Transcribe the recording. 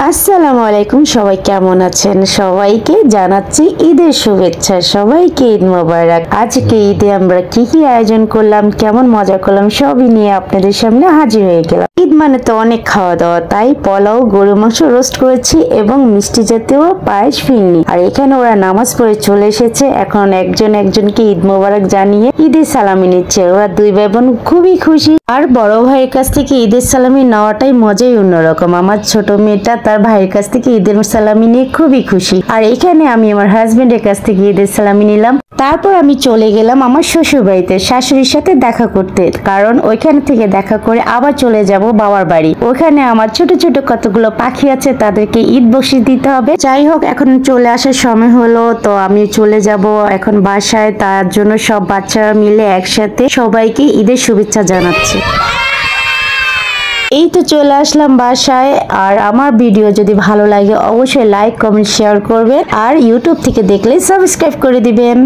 আসসালামু আলাইকুম, সবাই কেমন আছেন? সবাইকে জানাচ্ছি ঈদের শুভেচ্ছা। সবাইকে ঈদ মোবারক। আজকে ঈদে আমরা কি কি আয়োজন করলাম, কেমন মজা করলাম, সবই নিয়ে আপনাদের সামনে হাজির হয়ে গেলাম। ঈদ মানে তো অনেক খাওয়া দাওয়া, তাই পোলাও, গরু মাংস রোস্ট করেছি এবং মিষ্টি জাতীয় পায়েস, ফিরনি। আর এখানে ওরা নামাজ পড়ে চলে এসেছে। এখন একজন একজনকে ঈদ মোবারক জানিয়ে ঈদের সালামি নিচ্ছে। ওরা দুই ভাই বোন খুবই খুশি। আর বড় ভাইয়ের কাছ থেকে ঈদের সালামি নেওয়াটাই মজাই অন্যরকম। আমার ছোট মেয়েটা তার ভাইয়ের কাছ থেকে ঈদের সালামি নিয়ে খুবই খুশি। আর এখানে আমি আমার হাজবেন্ডের কাছ থেকে ঈদের সালামি নিলাম। তারপর আমি চলে গেলাম আমার শ্বশুর বাড়িতে শাশুড়ির সাথে দেখা করতে, কারণ ওইখান থেকে দেখা করে আবার চলে যাব বাবার বাড়ি। ওখানে আমার ছোট ছোট কতগুলো পাখি আছে, তাদেরকে ঈদ বকশিশ দিতে হবে। যাই হোক, এখন চলে আসার সময় হলো, তো আমি চলে যাব এখন বাসায়। তার জন্য সব বাচ্চারা মিলে একসাথে সবাইকে ঈদের শুভেচ্ছা জানাচ্ছি। এই তো চলে আসলাম বাসায়। আর আমার ভিডিও যদি ভালো লাগে অবশ্যই লাইক, কমেন্ট, শেয়ার করবেন। আর ইউটিউব থেকে দেখলে সাবস্ক্রাইব করে দিবেন।